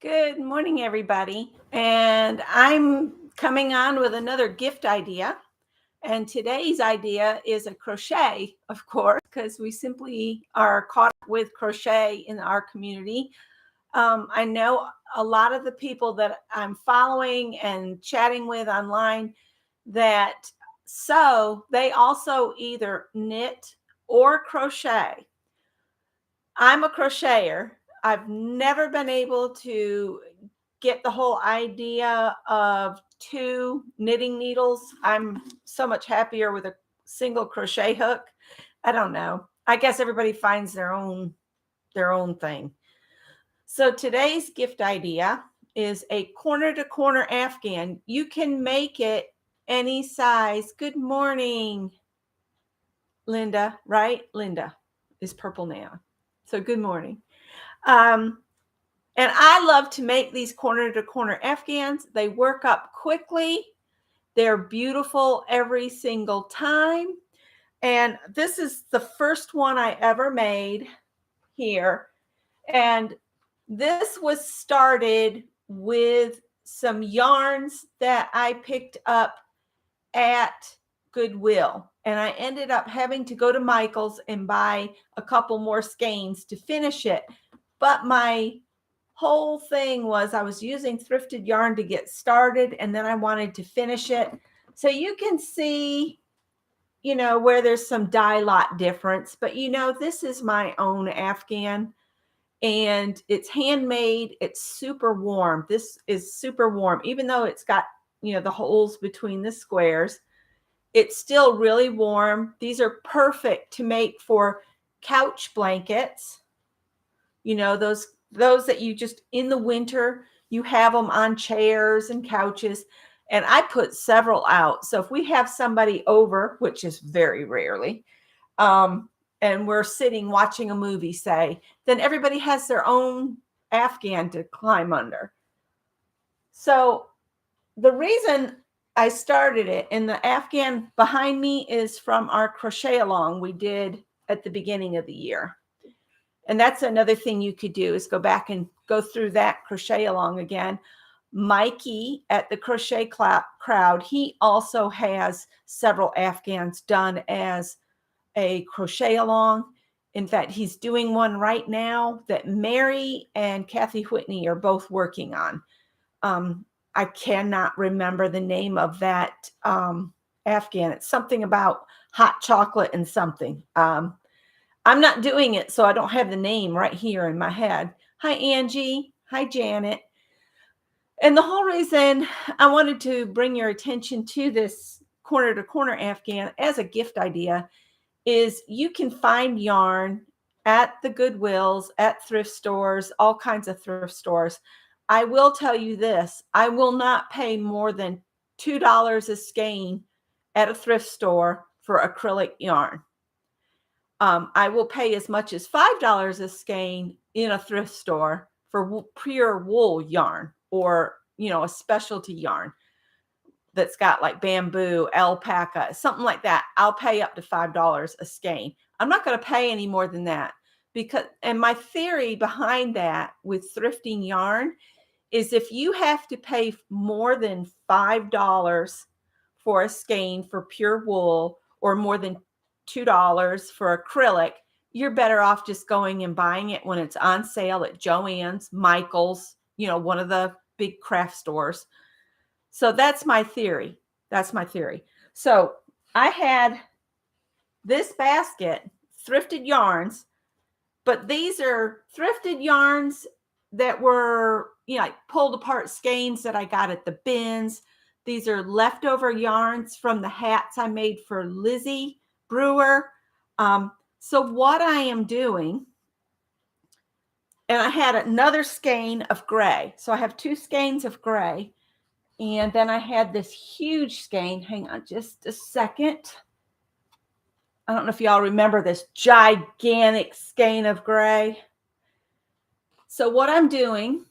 Good morning, everybody. And I'm coming on with another gift idea. And today's idea is a crochet, of course, because we simply are caught up with crochet in our community. I know a lot of the people that I'm following and chatting with online that they also either knit or crochet. I'm a crocheter. I've never been able to get the whole idea of two knitting needles. I'm so much happier with a single crochet hook. I don't know. I guess everybody finds their own thing. So today's gift idea is a corner to corner Afghan. You can make it any size. Good morning, Linda, right? Linda is purple now. So good morning. Um, and I love to make these corner to corner Afghans. They work up quickly. They're beautiful every single time. And this is the first one I ever made here. And this was started with some yarns that I picked up at Goodwill. And I ended up having to go to Michael's and buy a couple more skeins to finish it. But my whole thing was I was using thrifted yarn to get started, and then I wanted to finish it. So you can see, where there's some dye lot difference, but this is my own Afghan and it's handmade. It's super warm. This is super warm, even though it's got, the holes between the squares. It's still really warm. These are perfect to make for couch blankets. Those that you just in the winter, you have them on chairs and couches. And I put several out. So if we have somebody over, which is very rarely, and we're sitting watching a movie, say, then everybody has their own Afghan to climb under. So the reason I started it, and the Afghan behind me is from our crochet along we did at the beginning of the year. And that's another thing you could do is go back and go through that crochet along again. Mikey at the Crochet Crowd, he also has several Afghans done as a crochet along. In fact, he's doing one right now that Mary and Kathy Whitney are both working on. I cannot remember the name of that Afghan. It's something about hot chocolate and something. I'm not doing it, so I don't have the name right here in my head. Hi, Angie. Hi, Janet. And the whole reason I wanted to bring your attention to this corner to corner Afghan as a gift idea is you can find yarn at the Goodwills, at thrift stores, all kinds of thrift stores. I will tell you this, I will not pay more than $2 a skein at a thrift store for acrylic yarn. I will pay as much as $5 a skein in a thrift store for pure wool yarn or, a specialty yarn that's got like bamboo, alpaca, something like that. I'll pay up to $5 a skein. I'm not going to pay any more than that and my theory behind that with thrifting yarn is if you have to pay more than $5 for a skein for pure wool or more than $2 for acrylic, you're better off just going and buying it when it's on sale at Joann's, Michael's, one of the big craft stores. So that's my theory. So I had this basket, thrifted yarns, but these are thrifted yarns that were, like pulled apart skeins that I got at the bins. These are leftover yarns from the hats I made for Lizzie Brewer. So what I am doing, and I had another skein of gray. So I have two skeins of gray. And then I had this huge skein. Hang on just a second. I don't know if y'all remember this gigantic skein of gray. So what I'm doing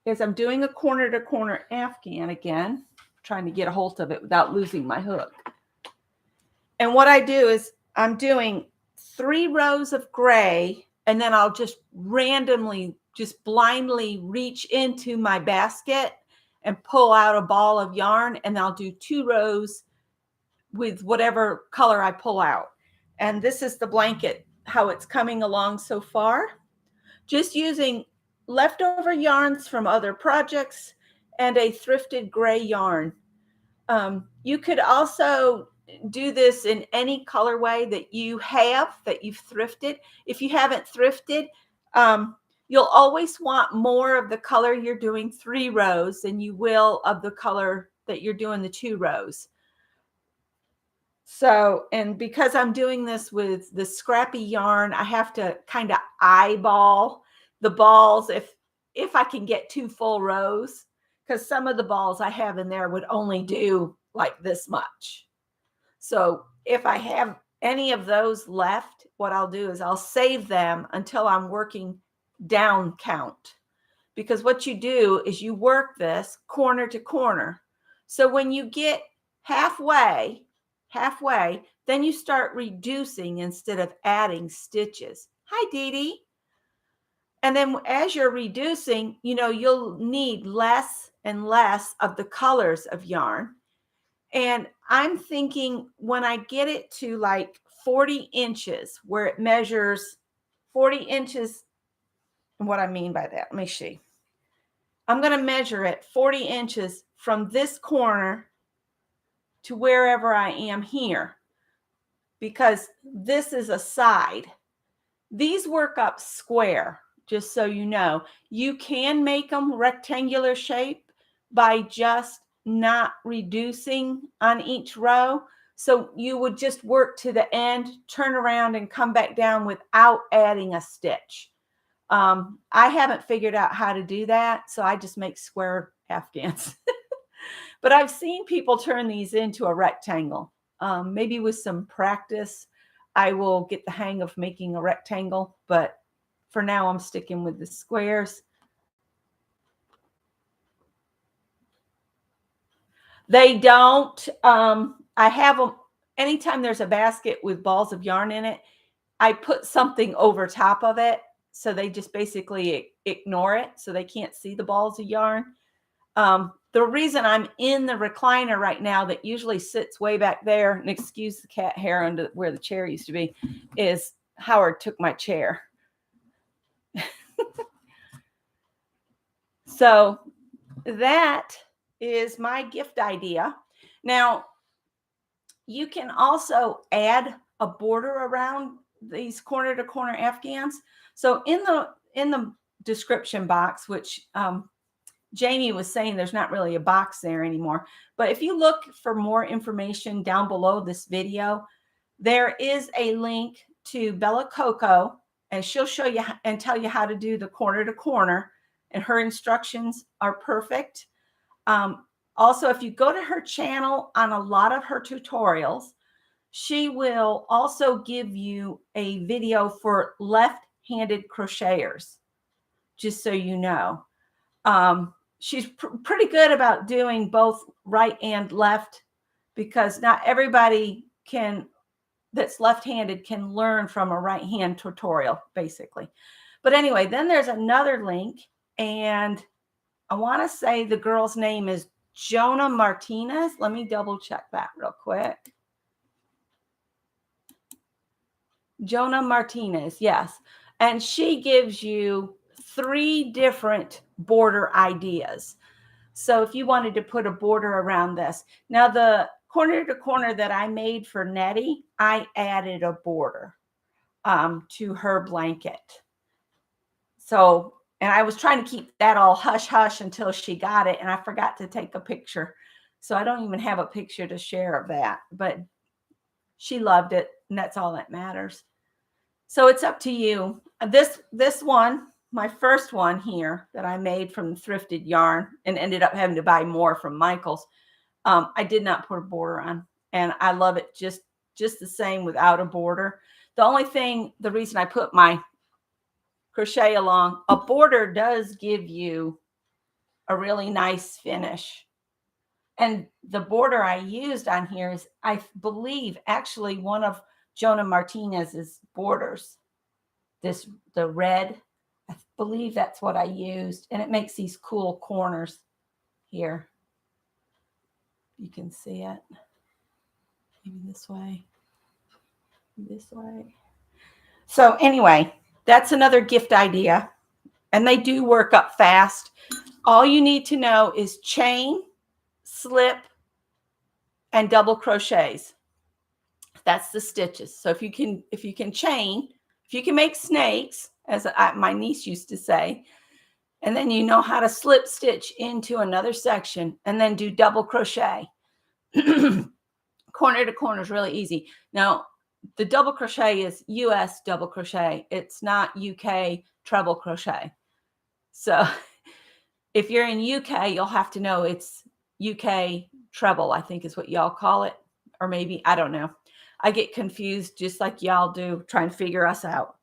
is I'm doing a corner to corner Afghan again, trying to get a hold of it without losing my hook. And what I do is I'm doing 3 rows of gray, and then I'll just randomly just blindly reach into my basket and pull out a ball of yarn, and I'll do 2 rows with whatever color I pull out. And this is the blanket, how it's coming along so far. Just using leftover yarns from other projects and a thrifted gray yarn. You could also do this in any colorway that you have, that you've thrifted. If you haven't thrifted, you'll always want more of the color you're doing 3 rows than you will of the color that you're doing the 2 rows. So, and because I'm doing this with the scrappy yarn, I have to kind of eyeball the balls if I can get 2 full rows, because some of the balls I have in there would only do like this much. So if I have any of those left, what I'll do is I'll save them until I'm working down count. Because what you do is you work this corner to corner. So when you get halfway, then you start reducing instead of adding stitches. Hi, Dee Dee. And then as you're reducing, you'll need less and less of the colors of yarn. And I'm thinking when I get it to like 40 inches, where it measures 40 inches, and what I mean by that, let me see. I'm going to measure it 40 inches from this corner to wherever I am here, because this is a side. These work up square, just so you know. You can make them rectangular shape by just not reducing on each row. So you would just work to the end, turn around and come back down without adding a stitch. I haven't figured out how to do that, so I just make square Afghans. But I've seen people turn these into a rectangle. Maybe with some practice, I will get the hang of making a rectangle, but for now I'm sticking with the squares. They don't. I have them anytime there's a basket with balls of yarn in it, I put something over top of it. So they just basically ignore it. So they can't see the balls of yarn. The reason I'm in the recliner right now that usually sits way back there, and excuse the cat hair under where the chair used to be, is Howard took my chair. So that is my gift idea. Now, you can also add a border around these corner to corner Afghans. So in the description box, which Jamie was saying there's not really a box there anymore, but if you look for more information down below this video, there is a link to Bella Coco, and she'll show you and tell you how to do the corner to corner, and her instructions are perfect. Also, if you go to her channel on a lot of her tutorials, she will also give you a video for left-handed crocheters, just so you know. She's pretty good about doing both right and left, because not everybody that's left-handed can learn from a right-hand tutorial, basically. But anyway, then there's another link, and I want to say the girl's name is Jonah Martinez. Let me double check that real quick. Jonah Martinez, yes. And she gives you 3 different border ideas. So if you wanted to put a border around this. Now, the corner to corner that I made for Nettie, I added a border to her blanket. So, and I was trying to keep that all hush hush until she got it, and I forgot to take a picture. So I don't even have a picture to share of that, but she loved it, and that's all that matters. So it's up to you. This one, my first one here that I made from thrifted yarn and ended up having to buy more from Michael's, I did not put a border on, and I love it just the same without a border. The reason I put my crochet along, a border does give you a really nice finish. And the border I used on here is, I believe, actually one of Jonah Martinez's borders. The red. I believe that's what I used. And it makes these cool corners here. You can see it. Maybe this way. This way. So anyway, that's another gift idea. And they do work up fast. All you need to know is chain, slip, and double crochets. That's the stitches. So if you can chain, if you can make snakes, as my niece used to say, and then you know how to slip stitch into another section and then do double crochet. Corner to corner is really easy. Now, the double crochet is US double crochet. It's not UK treble crochet. So if you're in UK, you'll have to know it's UK treble, I think is what y'all call it. Or maybe, I don't know. I get confused just like y'all do trying to figure us out.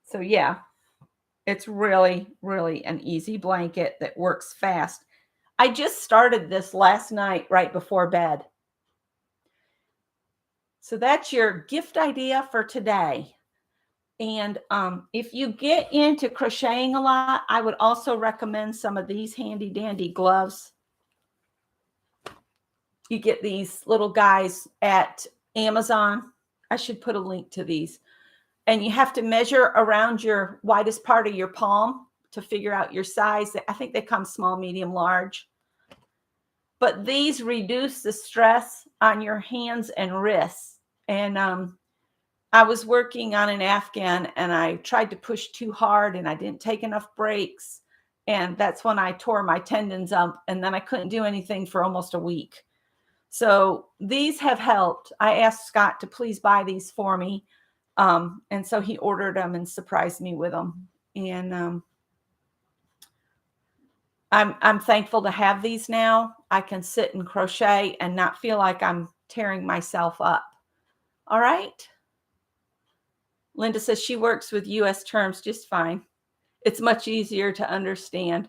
So yeah, it's really, really an easy blanket that works fast. I just started this last night right before bed. So that's your gift idea for today. And if you get into crocheting a lot, I would also recommend some of these handy dandy gloves. You get these little guys at Amazon. I should put a link to these. And you have to measure around your widest part of your palm to figure out your size. I think they come small, medium, large. But these reduce the stress on your hands and wrists. And I was working on an Afghan and I tried to push too hard and I didn't take enough breaks. And that's when I tore my tendons up and then I couldn't do anything for almost a week. So these have helped. I asked Scott to please buy these for me. And so he ordered them and surprised me with them. And I'm thankful to have these now. I can sit and crochet and not feel like I'm tearing myself up. All right. Linda says she works with US terms just fine. It's much easier to understand.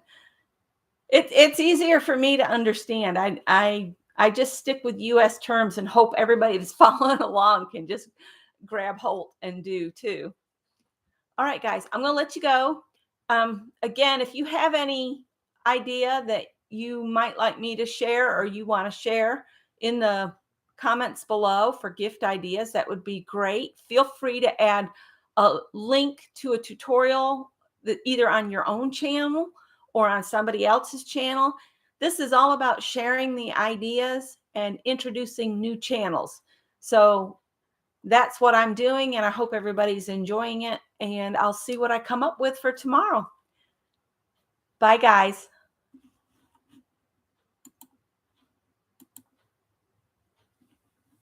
It's easier for me to understand. I just stick with US terms and hope everybody that's following along can just grab hold and do too. All right, guys, I'm going to let you go. Again, if you have any idea that you might like me to share or you want to share in the comments below for gift ideas, that would be great. Feel free to add a link to a tutorial that either on your own channel or on somebody else's channel. This is all about sharing the ideas and introducing new channels. So that's what I'm doing, and I hope everybody's enjoying it, and I'll see what I come up with for tomorrow. Bye, guys.